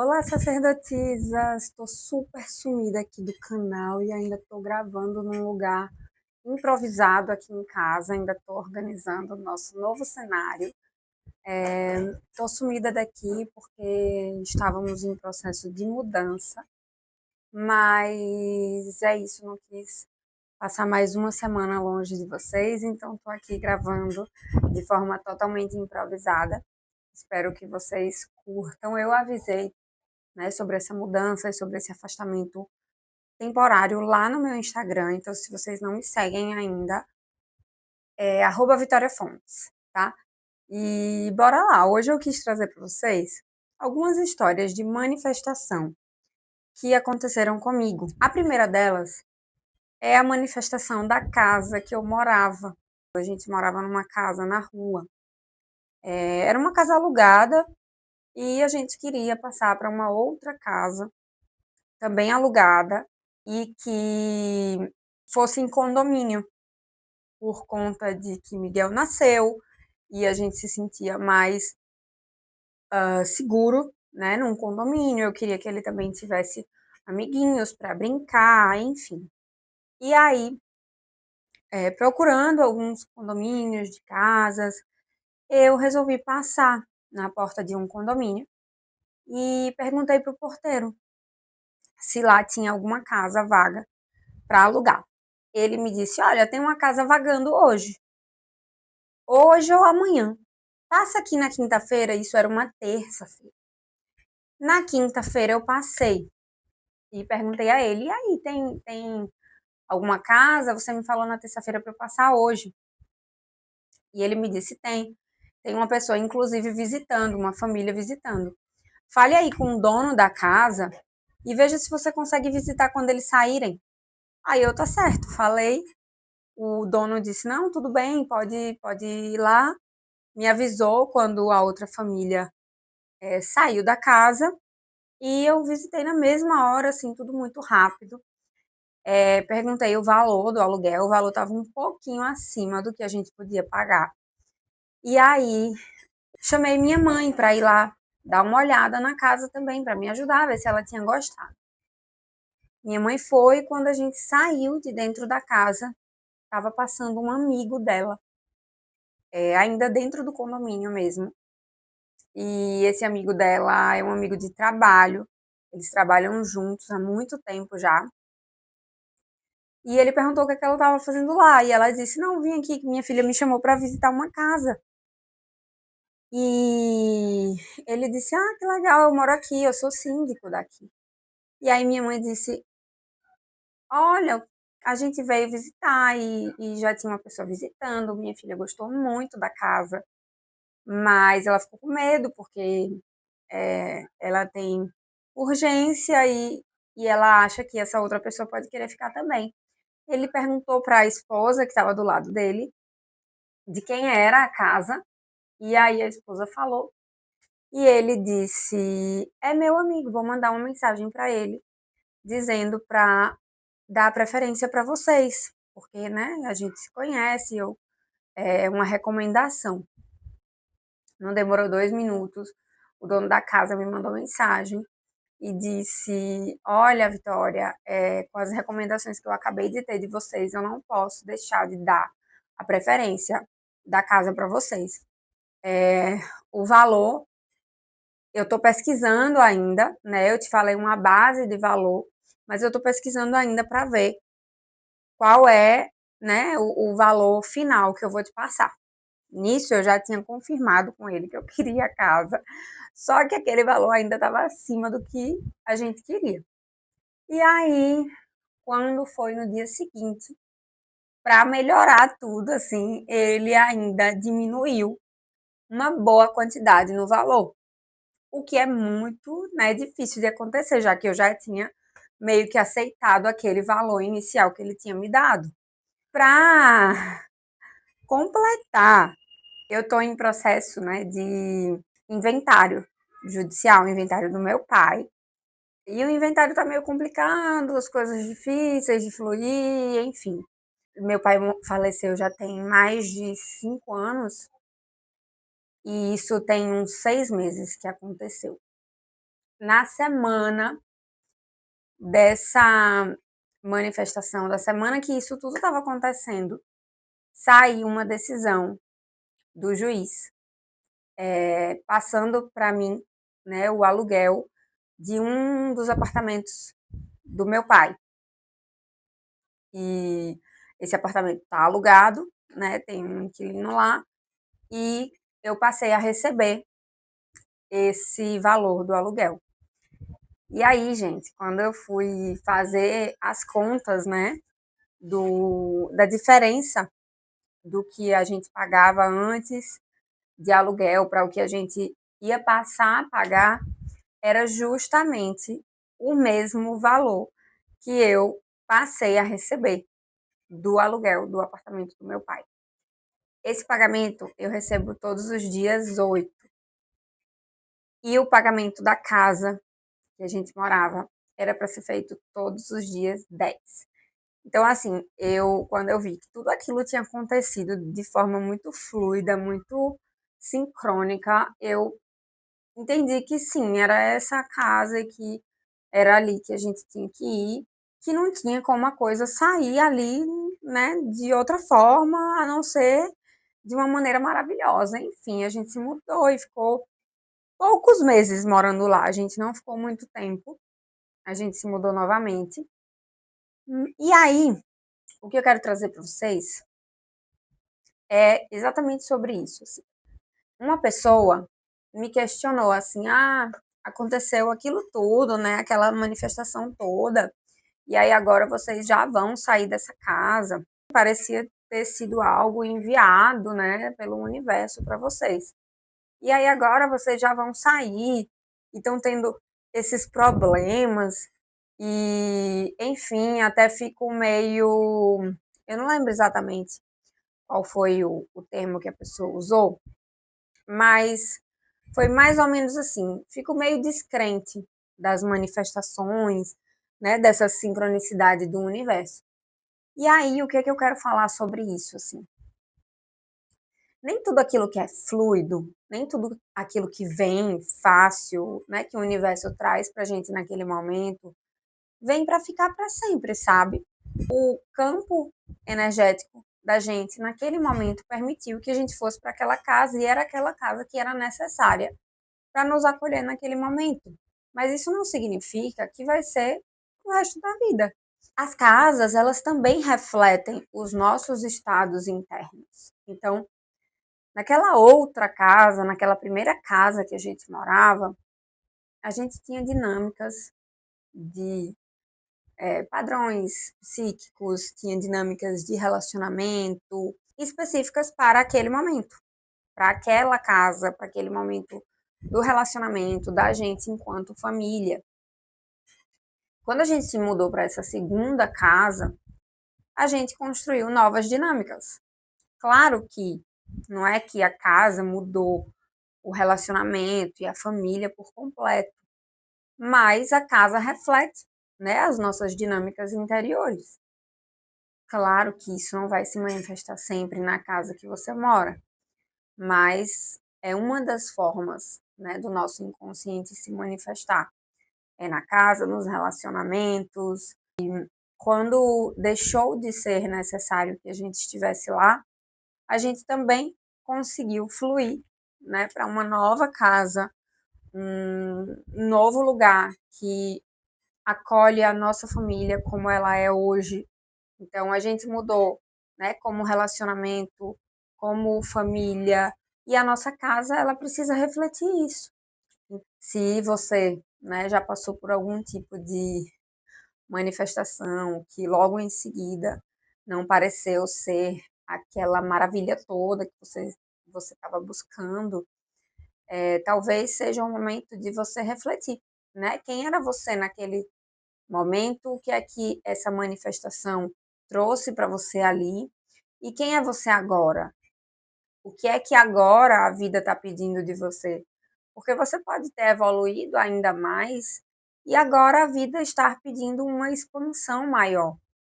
Olá, sacerdotisa! Estou super sumida aqui do canal e ainda estou gravando num lugar improvisado aqui em casa. Ainda estou organizando o nosso novo cenário. Estou sumida daqui porque estávamos em processo de mudança, mas é isso, não quis passar mais uma semana longe de vocês, então estou aqui gravando de forma totalmente improvisada. Espero que vocês curtam. Eu avisei, né, sobre essa mudança e sobre esse afastamento temporário lá no meu Instagram. Então, se vocês não me seguem ainda, é @VitoriaFontes, tá? E bora lá. Hoje eu quis trazer para vocês algumas histórias de manifestação que aconteceram comigo. A primeira delas é a manifestação da casa que eu morava. A gente morava numa casa na rua. Era uma casa alugada e a gente queria passar para uma outra casa também alugada e que fosse em condomínio, por conta de que Miguel nasceu e a gente se sentia mais seguro, né, num condomínio. Eu queria que ele também tivesse amiguinhos para brincar, enfim. E aí, procurando alguns condomínios de casas, eu resolvi passar na porta de um condomínio e perguntei para o porteiro se lá tinha alguma casa vaga para alugar. Ele me disse: olha, tem uma casa vagando hoje ou amanhã. Passa aqui na quinta-feira, isso era uma terça-feira. Na quinta-feira eu passei e perguntei a ele: e aí, tem alguma casa? Você me falou na terça-feira para eu passar hoje. E ele me disse: tem uma pessoa, inclusive, visitando, uma família visitando. Fale aí com o dono da casa e veja se você consegue visitar quando eles saírem. Aí eu, tá certo, falei. O dono disse: não, tudo bem, pode ir lá. Me avisou quando a outra família saiu da casa e eu visitei na mesma hora, assim, tudo muito rápido. Perguntei o valor do aluguel, o valor estava um pouquinho acima do que a gente podia pagar. E aí chamei minha mãe para ir lá dar uma olhada na casa também, para me ajudar, ver se ela tinha gostado. Minha mãe foi. Quando a gente saiu de dentro da casa, estava passando um amigo dela, ainda dentro do condomínio mesmo. E esse amigo dela é um amigo de trabalho, eles trabalham juntos há muito tempo já. E ele perguntou o que ela estava fazendo lá, e ela disse: não, vim aqui, que minha filha me chamou para visitar uma casa. E ele disse: ah, que legal, eu moro aqui, eu sou síndico daqui. E aí minha mãe disse: olha, a gente veio visitar e já tinha uma pessoa visitando, minha filha gostou muito da casa, mas ela ficou com medo porque ela tem urgência e ela acha que essa outra pessoa pode querer ficar também. Ele perguntou para a esposa, que estava do lado dele, de quem era a casa, e aí a esposa falou. E ele disse: é meu amigo, vou mandar uma mensagem para ele, dizendo para dar preferência para vocês, porque, né, a gente se conhece, é uma recomendação. Não demorou 2 minutos, o dono da casa me mandou mensagem e disse: olha, Vitória, com as recomendações que eu acabei de ter de vocês, eu não posso deixar de dar a preferência da casa para vocês. O valor, eu estou pesquisando ainda, né? Eu te falei uma base de valor, mas eu estou pesquisando ainda para ver qual é, né, o valor final que eu vou te passar. Nisso eu já tinha confirmado com ele que eu queria a casa, só que aquele valor ainda estava acima do que a gente queria. E aí, quando foi no dia seguinte, para melhorar tudo, assim, ele ainda diminuiu uma boa quantidade no valor, o que é muito, né, difícil de acontecer, já que eu já tinha meio que aceitado aquele valor inicial que ele tinha me dado. Para completar, eu estou em processo, né, de inventário judicial, inventário do meu pai. E o inventário está meio complicado, as coisas difíceis de fluir, enfim. Meu pai faleceu já tem mais de 5 anos e isso tem uns 6 meses que aconteceu. na semana dessa manifestação, da semana que isso tudo estava acontecendo, saiu uma decisão do juiz, passando para mim, né, o aluguel de um dos apartamentos do meu pai. E esse apartamento está alugado, né, tem um inquilino lá, e eu passei a receber esse valor do aluguel. E aí, gente, quando eu fui fazer as contas, né, da diferença do que a gente pagava antes de aluguel para o que a gente ia passar a pagar, era justamente o mesmo valor que eu passei a receber do aluguel do apartamento do meu pai. Esse pagamento eu recebo todos os dias 8. E o pagamento da casa que a gente morava era para ser feito todos os dias 10. Então, assim, quando eu vi que tudo aquilo tinha acontecido de forma muito fluida, muito sincrônica, eu entendi que sim, era essa casa e que era ali que a gente tinha que ir, que não tinha como a coisa sair ali, né, de outra forma, a não ser de uma maneira maravilhosa. Enfim, a gente se mudou e ficou poucos meses morando lá, a gente não ficou muito tempo, a gente se mudou novamente. E aí, o que eu quero trazer para vocês é exatamente sobre isso. Assim. Uma pessoa me questionou assim: aconteceu aquilo tudo, né? Aquela manifestação toda. E aí agora vocês já vão sair dessa casa. Parecia ter sido algo enviado, né, pelo universo para vocês. E aí agora vocês já vão sair e estão tendo esses problemas. E, enfim, até fico meio. Eu não lembro exatamente qual foi o termo que a pessoa usou, mas foi mais ou menos assim. Fico meio descrente das manifestações, né, dessa sincronicidade do universo. E aí, o que é que eu quero falar sobre isso, assim? Nem tudo aquilo que é fluido, nem tudo aquilo que vem fácil, né, que o universo traz pra gente naquele momento, vem para ficar para sempre, sabe? O campo energético da gente naquele momento permitiu que a gente fosse para aquela casa e era aquela casa que era necessária para nos acolher naquele momento. Mas isso não significa que vai ser o resto da vida. As casas, elas também refletem os nossos estados internos. Então, naquela outra casa, naquela primeira casa que a gente morava, a gente tinha dinâmicas de padrões psíquicos, tinha dinâmicas de relacionamento específicas para aquele momento, para aquela casa, para aquele momento do relacionamento da gente enquanto família. Quando a gente se mudou para essa segunda casa, a gente construiu novas dinâmicas. Claro que não é que a casa mudou o relacionamento e a família por completo, mas a casa reflete, né, as nossas dinâmicas interiores. Claro que isso não vai se manifestar sempre na casa que você mora, mas é uma das formas, né, do nosso inconsciente se manifestar. É na casa, nos relacionamentos. Quando deixou de ser necessário que a gente estivesse lá, a gente também conseguiu fluir, né, para uma nova casa, um novo lugar que acolhe a nossa família como ela é hoje. Então a gente mudou, né, como relacionamento, como família, e a nossa casa ela precisa refletir isso. Se você, né, já passou por algum tipo de manifestação que logo em seguida não pareceu ser aquela maravilha toda que você estava buscando, talvez seja um momento de você refletir, né? Quem era você naquele momento? O que é que essa manifestação trouxe para você ali? E quem é você agora? O que é que agora a vida está pedindo de você? Porque você pode ter evoluído ainda mais e agora a vida está pedindo uma expansão maior.